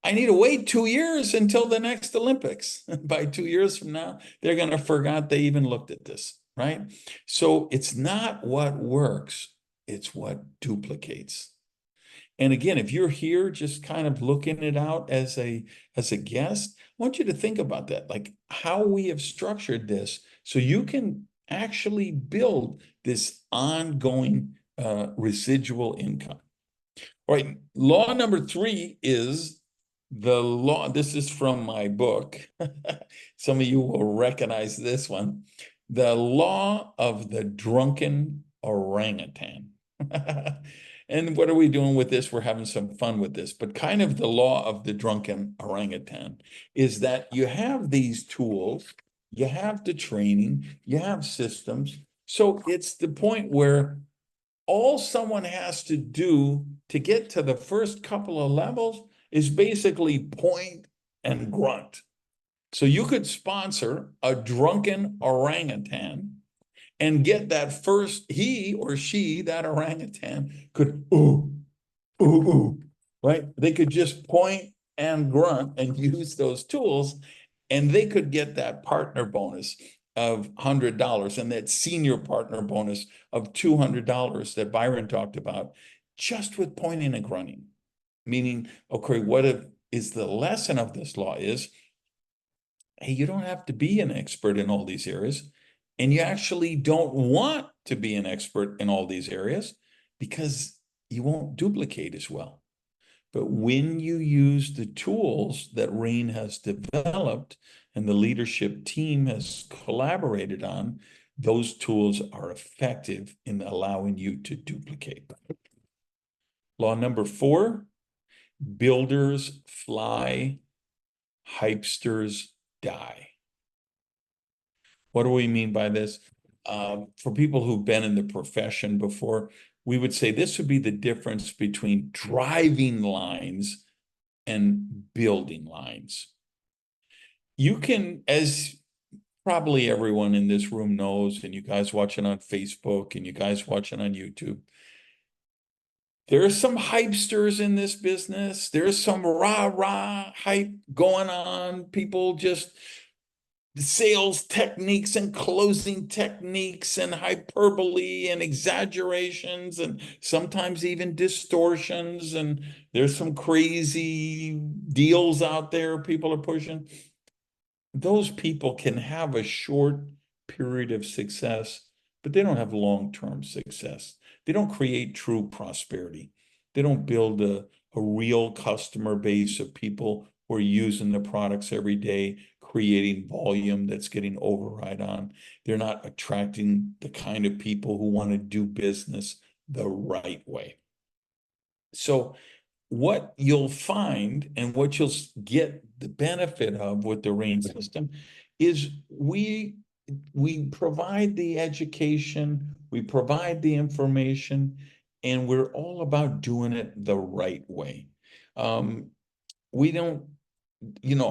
I need to wait 2 years until the next Olympics. By 2 years from now, they're going to forget they even looked at this, right? So it's not what works, it's what duplicates. And again, if you're here just kind of looking it out as a guest, I want you to think about that, like how we have structured this so you can actually build this ongoing residual income. All right, law number 3 is the law. This is from my book. Some of you will recognize this one. The law of the drunken orangutan. And what are we doing with this? We're having some fun with this, but kind of the law of the drunken orangutan is that you have these tools, you have the training, you have systems. So it's the point where all someone has to do to get to the first couple of levels is basically point and grunt. So you could sponsor a drunken orangutan and get that first, he or she, that orangutan could, ooh, ooh, ooh, right? They could just point and grunt and use those tools, and they could get that partner bonus of $100 and that senior partner bonus of $200 that Byron talked about, just with pointing and grunting. Meaning, okay, is the lesson of this law is, hey, you don't have to be an expert in all these areas. And you actually don't want to be an expert in all these areas because you won't duplicate as well. But when you use the tools that Rain has developed and the leadership team has collaborated on, those tools are effective in allowing you to duplicate. Law number 4, builders fly, hypesters die. What do we mean by this? For people who've been in the profession before, we would say this would be the difference between driving lines and building lines. You can, as probably everyone in this room knows, and you guys watching on Facebook and you guys watching on YouTube, there are some hypesters in this business. There's some rah-rah hype going on. People just sales techniques and closing techniques and hyperbole and exaggerations and sometimes even distortions. And there's some crazy deals out there people are pushing. Those people can have a short period of success, but they don't have long-term success. They don't create true prosperity. They don't build a real customer base of people who are using the products every day, creating volume that's getting override on. They're not attracting the kind of people who want to do business the right way. So what you'll find and what you'll get the benefit of with the Rain system is we provide the education, we provide the information, and we're all about doing it the right way. We don't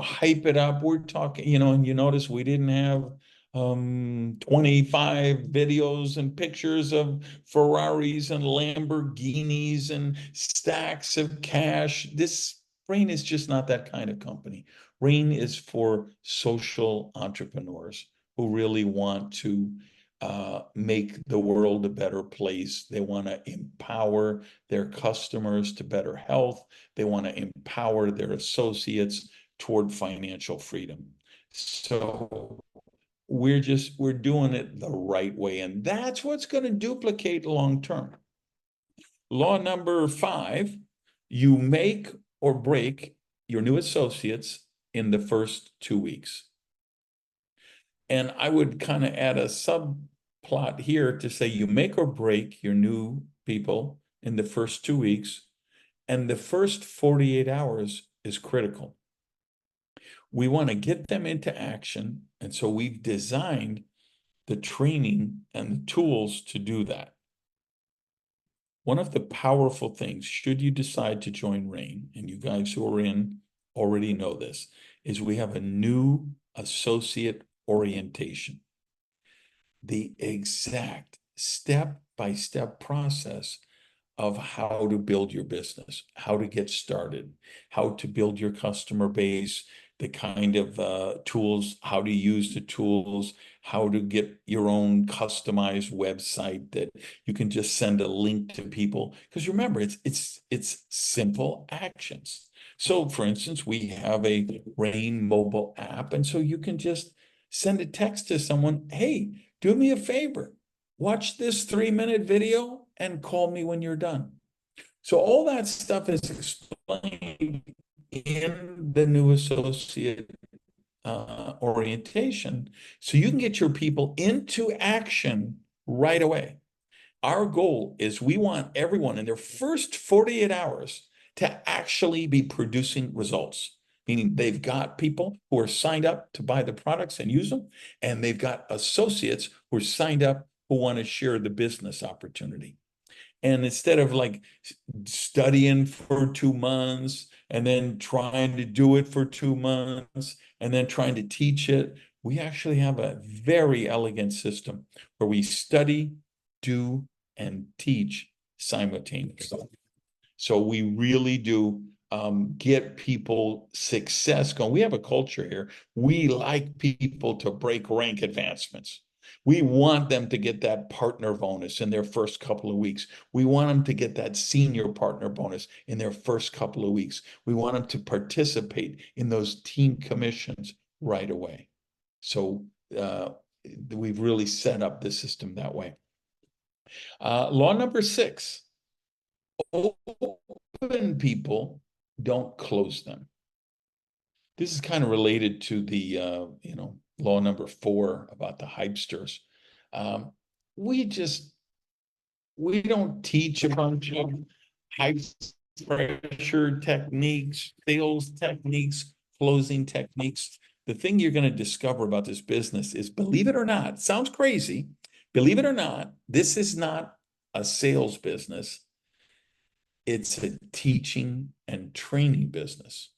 hype it up. We're talking, and you notice we didn't have 25 videos and pictures of Ferraris and Lamborghinis and stacks of cash. This Rain is just not that kind of company. Rain is for social entrepreneurs who really want to make the world a better place. They want to empower their customers to better health. They want to empower their associates toward financial freedom. So we're doing it the right way. And that's what's going to duplicate long term. Law number 5, you make or break your new associates in the first 2 weeks. And I would kind of add a subplot here to say you make or break your new people in the first 2 weeks, and the first 48 hours is critical. We want to get them into action, and so we've designed the training and the tools to do that. One of the powerful things, should you decide to join RAIN, and you guys who are in already know this, is we have a new associate orientation. The exact step-by-step process of how to build your business, how to get started, how to build your customer base, the kind of tools, how to use the tools, how to get your own customized website that you can just send a link to people. Because remember, it's simple actions. So for instance, we have a RAIN mobile app, and so you can just send a text to someone, hey, do me a favor, watch this 3-minute video and call me when you're done. So all that stuff is explained in the new associate orientation, so you can get your people into action right away. Our goal is we want everyone in their first 48 hours to actually be producing results, meaning they've got people who are signed up to buy the products and use them, and they've got associates who are signed up who want to share the business opportunity. And instead of like studying for 2 months and then trying to do it for 2 months and then trying to teach it, we actually have a very elegant system where we study, do, and teach simultaneously. So we really do get people success going. We have a culture here. We like people to break rank advancements. We want them to get that partner bonus in their first couple of weeks. We want them to get that senior partner bonus in their first couple of weeks. We want them to participate in those team commissions right away. So we've really set up the system that way. Law number 6, open people, don't close them. This is kind of related to the, law number 4 about the hypesters. We don't teach a bunch of high pressure techniques, sales techniques, closing techniques. The thing you're going to discover about this business is, believe it or not, it sounds crazy, believe it or not, this is not a sales business. It's a teaching and training business.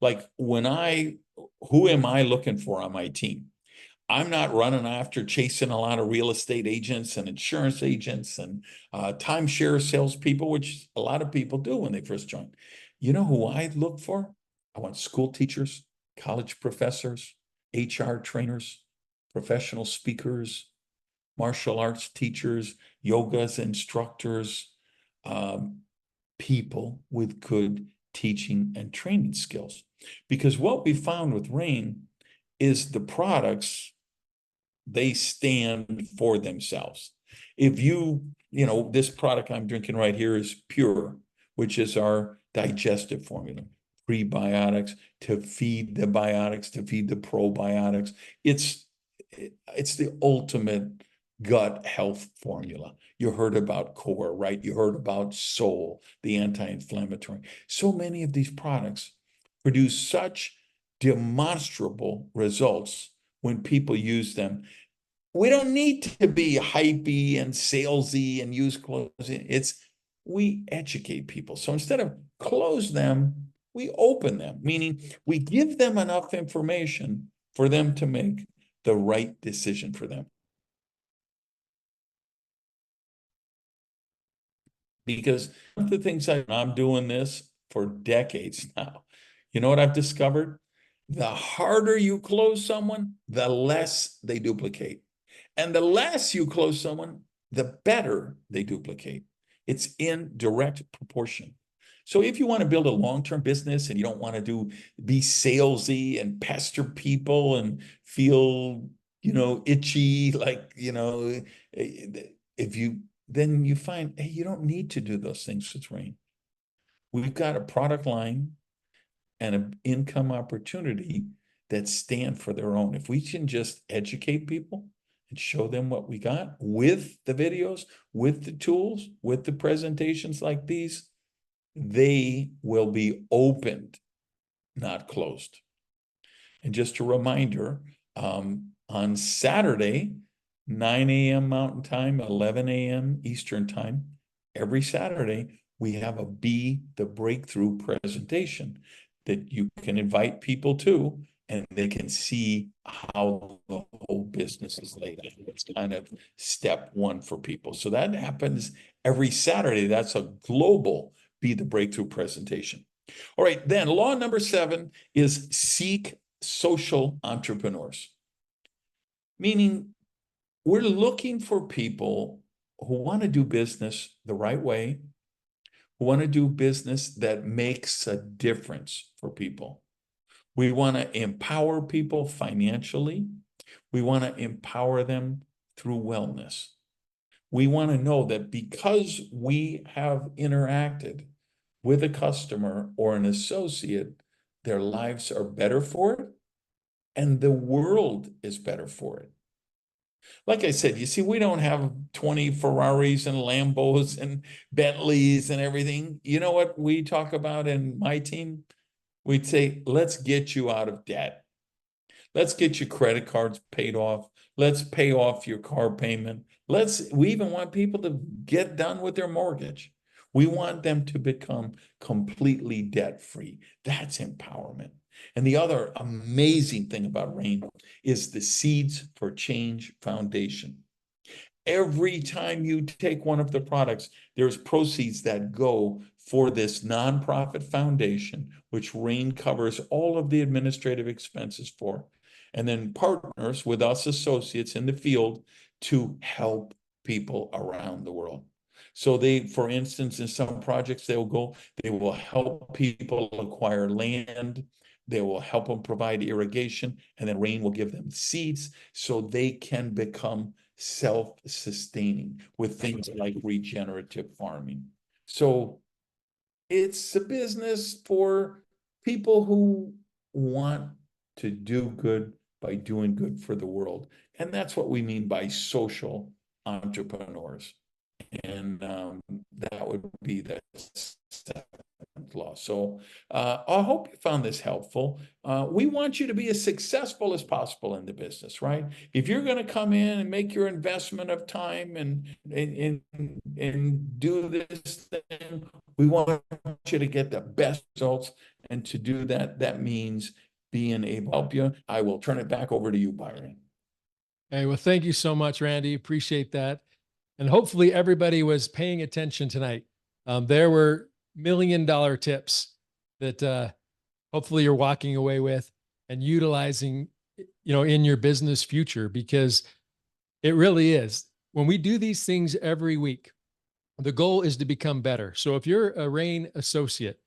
Like who am I looking for on my team? I'm not running after chasing a lot of real estate agents and insurance agents and timeshare salespeople, which a lot of people do when they first join. You know who I look for? I want school teachers, college professors, HR trainers, professional speakers, martial arts teachers, yoga instructors, people with good teaching and training skills. Because what we found with RAIN is the products, they stand for themselves. If this product I'm drinking right here is Pure, which is our digestive formula, prebiotics to feed the biotics, to feed the probiotics. It's the ultimate gut health formula. You heard about Core, right? You heard about Soul, the anti-inflammatory. So many of these products produce such demonstrable results when people use them. We don't need to be hypey and salesy and use closing. We educate people. So instead of close them, we open them, meaning we give them enough information for them to make the right decision for them. Because one of the things I'm doing this for decades now. You know what I've discovered? The harder you close someone, the less they duplicate. And the less you close someone, the better they duplicate. It's in direct proportion. So if you want to build a long-term business and you don't want to be salesy and pester people and feel, itchy, then you find, hey, you don't need to do those things with RAIN. We've got a product line and an income opportunity that stand for their own. If we can just educate people and show them what we got with the videos, with the tools, with the presentations like these, they will be opened, not closed. And just a reminder, on Saturday, 9 a.m. Mountain Time, 11 a.m. Eastern Time, every Saturday, we have a Be the Breakthrough presentation that you can invite people to, and they can see how the whole business is laid out. It's kind of step one for people. So that happens every Saturday. That's a global Be the Breakthrough presentation. All right, then law number 7 is seek social entrepreneurs. Meaning we're looking for people who want to do business the right way, who want to do business that makes a difference for people. We want to empower people financially. We want to empower them through wellness. We want to know that because we have interacted with a customer or an associate, their lives are better for it, and the world is better for it. Like I said, you see, we don't have 20 Ferraris and Lambos and Bentleys and everything. You know what we talk about in my team? We'd say, let's get you out of debt. Let's get your credit cards paid off. Let's pay off your car payment. We even want people to get done with their mortgage. We want them to become completely debt-free. That's empowerment. And the other amazing thing about RAIN is the Seeds for Change Foundation. Every time you take one of the products, there's proceeds that go for this nonprofit foundation, which RAIN covers all of the administrative expenses for, and then partners with us associates in the field to help people around the world. So for instance, in some projects, they will help people acquire land. They will help them provide irrigation, and then RAIN will give them seeds so they can become self-sustaining with things like regenerative farming. So it's a business for people who want to do good by doing good for the world. And that's what we mean by social entrepreneurs. And that would be the 7th law. So I hope you found this helpful. We want you to be as successful as possible in the business, right? If you're going to come in and make your investment of time and do this thing, we want you to get the best results. And to do that, that means being able to help you. I will turn it back over to you, Byron. Hey, well, thank you so much, Randy. Appreciate that. And hopefully everybody was paying attention tonight. There were $1 million tips that hopefully you're walking away with and utilizing, in your business future, because it really is. When we do these things every week, the goal is to become better. So if you're a RAIN associate,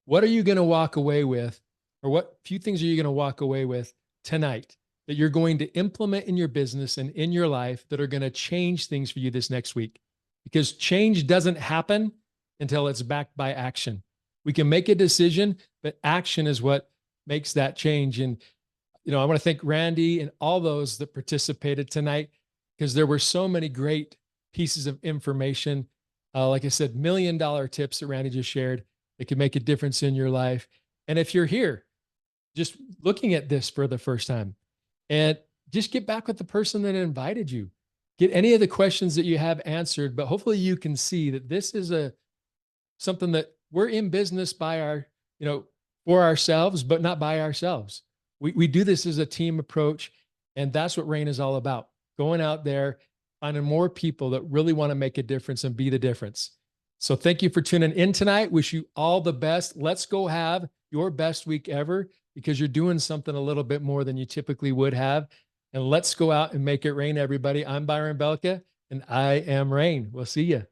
what are you going to walk away with, or what few things are you going to walk away with tonight that you're going to implement in your business and in your life that are going to change things for you this next week? Because change doesn't happen until it's backed by action. We can make a decision, but action is what makes that change. And, I want to thank Randy and all those that participated tonight, because there were so many great pieces of information. Like I said, $1 million tips that Randy just shared that could make a difference in your life. And if you're here just looking at this for the first time, and just get back with the person that invited you. Get any of the questions that you have answered, but hopefully you can see that this is something that we're in business by for ourselves, but not by ourselves. We do this as a team approach, and that's what RAIN is all about. Going out there, finding more people that really want to make a difference and be the difference. So thank you for tuning in tonight. Wish you all the best. Let's go have your best week ever, because you're doing something a little bit more than you typically would have. And let's go out and make it rain, everybody. I'm Byron Belka, and I am RAIN. We'll see you.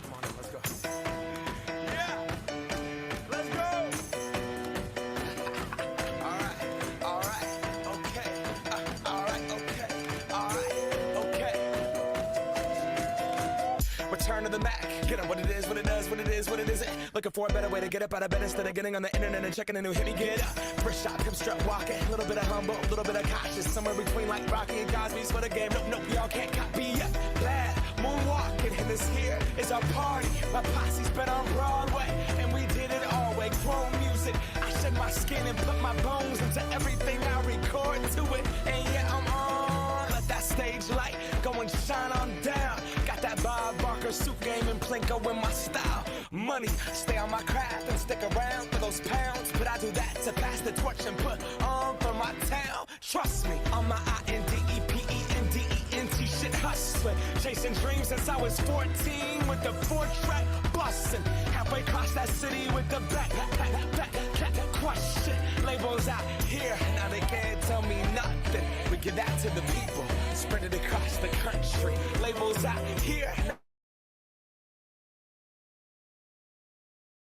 Come on in, let's go. Yeah. Return to the Mac. Get up what it is, what it does, what it is, what it isn't. Looking for a better way to get up out of bed instead of getting on the internet and checking a new hit. Me get up. First shot, come strut walking. A little bit of humble, a little bit of cautious. Somewhere between like Rocky and Cosby's for the game. Nope, nope, y'all can't copy yet. Glad moonwalking, and this here is our party. My posse's been on Broadway, and we did it all way. Grown music. I shed my skin and put my bones into everything I record to it. And yeah, I'm on. Let that stage light go and shine on down. Got that Bob Barker suit game and Plinko in my style. Money, stay on my craft and stick around for those pounds. But I do that to pass the torch and put on for my town. Trust me, on my INDEPENDENT shit hustling. Chasing dreams since I was 14 with the 4-track bustin'. Halfway across that city with the back question. Labels out here, now they can't tell me nothing. We give that to the people, spread it across the country. Labels out here.